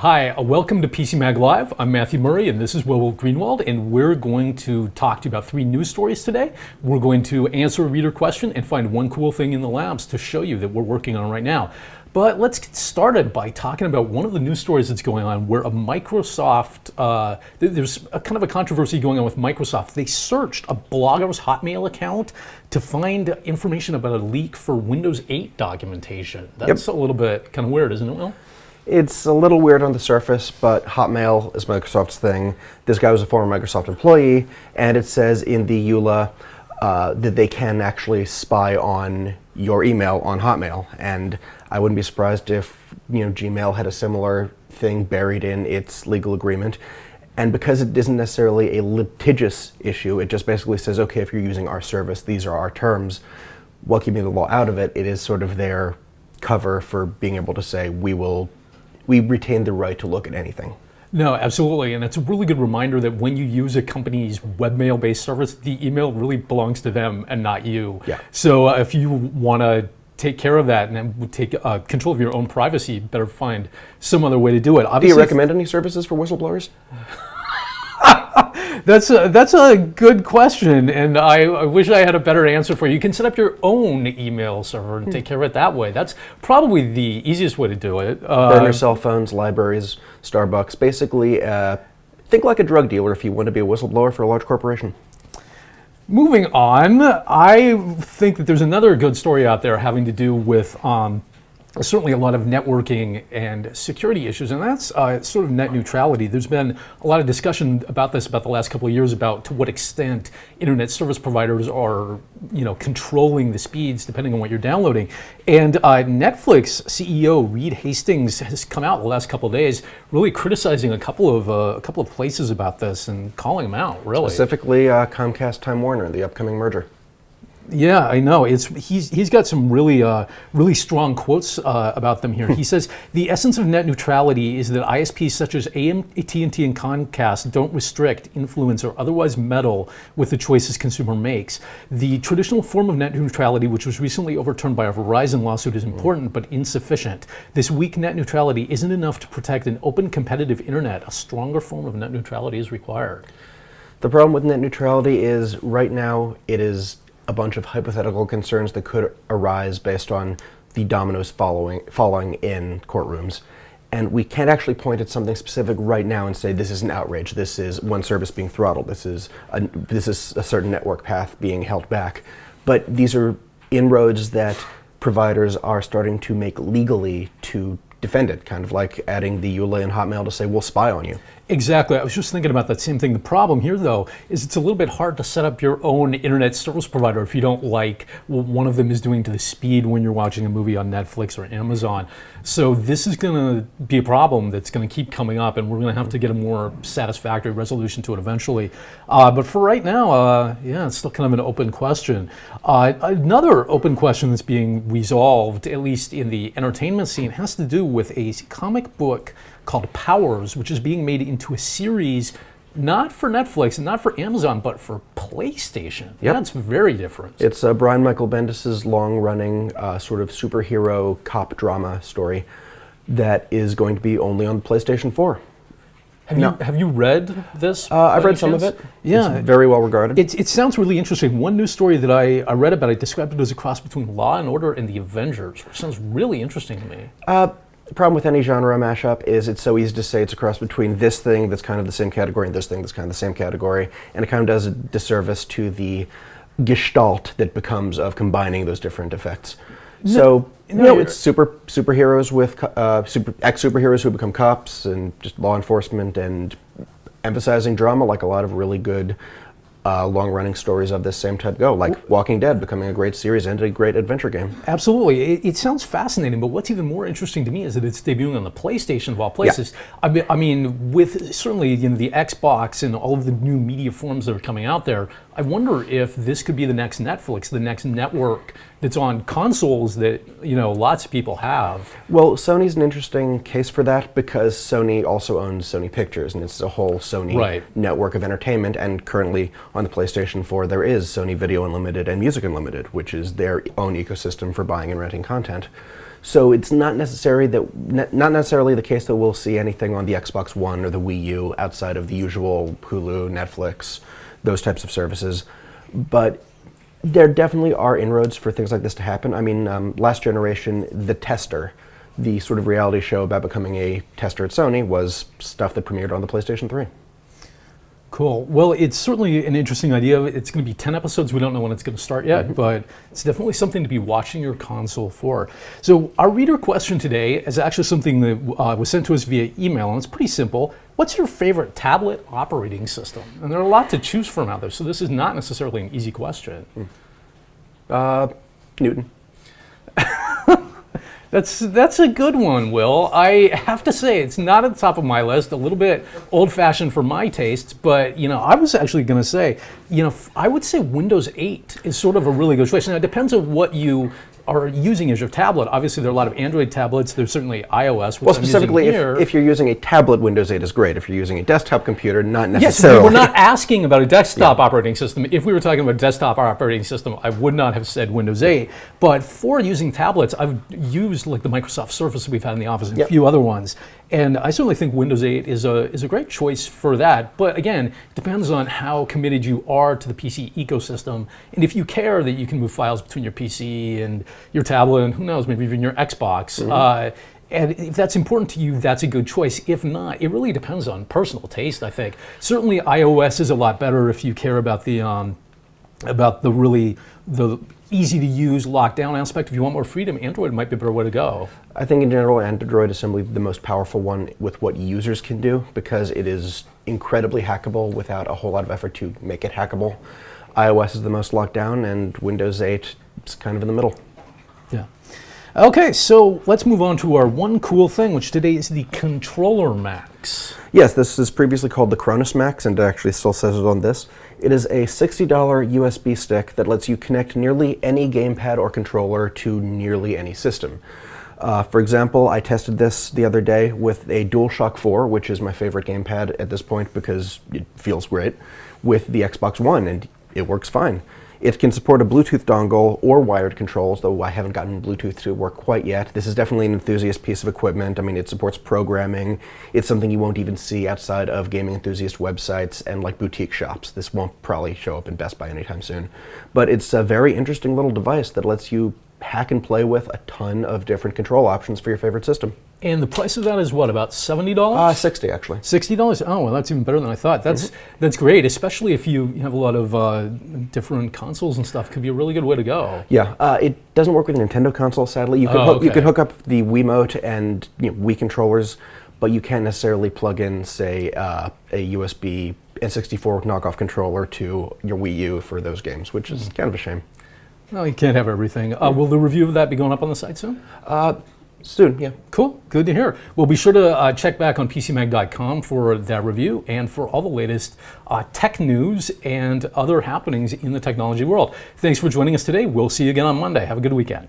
Hi, welcome to PCMag Live. I'm Matthew Murray, and this is Will Greenwald, and we're going to talk to you about 3 news stories today. We're going to answer a reader question and find one cool thing in the labs to show you that we're working on right now. But let's get started by talking about one of the news stories that's going on where a Microsoft, there's a kind of a controversy going on with Microsoft. They searched a blogger's Hotmail account to find information about a leak for Windows 8 documentation. That's a little bit kind of weird, isn't it, Will? It's a little weird on the surface, but Hotmail is Microsoft's thing. This guy was a former Microsoft employee, and it says in the EULA that they can actually spy on your email on Hotmail. And I wouldn't be surprised if Gmail had a similar thing buried in its legal agreement. And because it isn't necessarily a litigious issue, it just basically says, okay, if you're using our service, these are our terms. While keeping the law out of it, it is sort of their cover for being able to say, we retain the right to look at anything. No, absolutely, and it's a really good reminder that when you use a company's webmail-based service, the email really belongs to them and not you. Yeah. So if you want to take care of that and take control of your own privacy, you better find some other way to do it. Obviously, do you recommend any services for whistleblowers? That's a good question, and I wish I had a better answer for you. You can set up your own email server and take care of it that way. That's probably the easiest way to do it. Burn your cell phones, libraries, Starbucks. Basically, think like a drug dealer if you want to be a whistleblower for a large corporation. Moving on, I think that there's another good story out there having to do with certainly a lot of networking and security issues, and that's sort of net neutrality. There's been a lot of discussion about this about the last couple of years about to what extent internet service providers are, controlling the speeds depending on what you're downloading. And Netflix CEO Reed Hastings has come out the last couple of days, really criticizing a couple of places about this and calling them out. Really, specifically Comcast Time Warner, the upcoming merger. Yeah, I know. He's got some really strong quotes about them here. He says, the essence of net neutrality is that ISPs such as AT&T and Comcast don't restrict, influence, or otherwise meddle with the choices consumer makes. The traditional form of net neutrality, which was recently overturned by a Verizon lawsuit, is important but insufficient. This weak net neutrality isn't enough to protect an open competitive internet. A stronger form of net neutrality is required. The problem with net neutrality is right now it is a bunch of hypothetical concerns that could arise based on the dominoes falling in courtrooms. And we can't actually point at something specific right now and say this is an outrage, this is one service being throttled, this is a certain network path being held back. But these are inroads that providers are starting to make legally to defend it, kind of like adding the EULA in Hotmail to say we'll spy on you. Exactly. I was just thinking about that same thing. The problem here, though, is it's a little bit hard to set up your own internet service provider if you don't like what one of them is doing to the speed when you're watching a movie on Netflix or Amazon. So this is going to be a problem that's going to keep coming up, and we're going to have to get a more satisfactory resolution to it eventually. But for right now, it's still kind of an open question. Another open question that's being resolved, at least in the entertainment scene, has to do with a comic book called Powers, which is being made into a series not for Netflix and not for Amazon, but for PlayStation. Yep. That's very different. It's Brian Michael Bendis' long-running sort of superhero cop drama story that is going to be only on PlayStation 4. Have you read this? I've read some of it. Yeah. It's very well regarded. It sounds really interesting. One news story that I read about it described it as a cross between Law and Order and the Avengers, which sounds really interesting to me. The problem with any genre mashup is it's so easy to say it's a cross between this thing that's kind of the same category and this thing that's kind of the same category, and it kind of does a disservice to the gestalt that becomes of combining those different effects. It's superheroes with ex-superheroes who become cops and just law enforcement and emphasizing drama like a lot of really good long-running stories of this same type go, like Walking Dead becoming a great series and a great adventure game. Absolutely. It sounds fascinating, but what's even more interesting to me is that it's debuting on the PlayStation of all places. Yeah. I mean, with certainly the Xbox and all of the new media forms that are coming out there, I wonder if this could be the next Netflix, the next network that's on consoles that lots of people have. Well, Sony's an interesting case for that because Sony also owns Sony Pictures, and it's a whole Sony network of entertainment. And currently on the PlayStation 4, there is Sony Video Unlimited and Music Unlimited, which is their own ecosystem for buying and renting content. So it's not necessarily the case that we'll see anything on the Xbox One or the Wii U outside of the usual Hulu, Netflix, those types of services. But there definitely are inroads for things like this to happen. I mean, last generation, The Tester, the sort of reality show about becoming a tester at Sony, was stuff that premiered on the PlayStation 3. Cool. Well, it's certainly an interesting idea. It's going to be 10 episodes. We don't know when it's going to start yet, but it's definitely something to be watching your console for. So our reader question today is actually something that was sent to us via email, and it's pretty simple. What's your favorite tablet operating system? And there are a lot to choose from out there, so this is not necessarily an easy question. Newton. That's a good one, Will. I have to say it's not at the top of my list. A little bit old-fashioned for my tastes, but I was actually going to say, I would say Windows 8 is sort of a really good choice. Now it depends on what you are using as your tablet. Obviously, there are a lot of Android tablets. There's certainly iOS, which Well, I'm specifically, using here. if you're using a tablet, Windows 8 is great. If you're using a desktop computer, not Yes, necessarily. we're not asking about a desktop operating system. If we were talking about a desktop operating system, I would not have said Windows 8. But for using tablets, I've used like the Microsoft Surface that we've had in the office and a few other ones. And I certainly think Windows 8 is a great choice for that. But again, it depends on how committed you are to the PC ecosystem. And if you care that you can move files between your PC and your tablet, and who knows, maybe even your Xbox. And if that's important to you, that's a good choice. If not, it really depends on personal taste, I think. Certainly iOS is a lot better if you care about the easy to use lockdown aspect. If you want more freedom, Android might be a better way to go. I think in general, Android is simply the most powerful one with what users can do because it is incredibly hackable without a whole lot of effort to make it hackable. iOS is the most locked down, and Windows 8 is kind of in the middle. Yeah. Okay, so let's move on to our one cool thing, which today is the ControllerMAX. Yes, this is previously called the ChronusMax, and it actually still says it on this. It is a $60 USB stick that lets you connect nearly any gamepad or controller to nearly any system. For example, I tested this the other day with a DualShock 4, which is my favorite gamepad at this point because it feels great, with the Xbox One, and it works fine. It can support a Bluetooth dongle or wired controls, though I haven't gotten Bluetooth to work quite yet. This is definitely an enthusiast piece of equipment. I mean, it supports programming. It's something you won't even see outside of gaming enthusiast websites and like boutique shops. This won't probably show up in Best Buy anytime soon. But it's a very interesting little device that lets you hack and play with a ton of different control options for your favorite system. And the price of that is what, about $70? 60 actually. $60? Oh, well, that's even better than I thought. That's great, especially if you have a lot of different consoles and stuff. Could be a really good way to go. Yeah, it doesn't work with Nintendo console, sadly. You can you can hook up the Wiimote and Wii controllers, but you can't necessarily plug in, say, a USB N64 knockoff controller to your Wii U for those games, which is kind of a shame. Well, you can't have everything. Will the review of that be going up on the site soon? Soon, yeah. Cool, good to hear. Well, be sure to check back on PCMag.com for that review and for all the latest tech news and other happenings in the technology world. Thanks for joining us today. We'll see you again on Monday. Have a good weekend.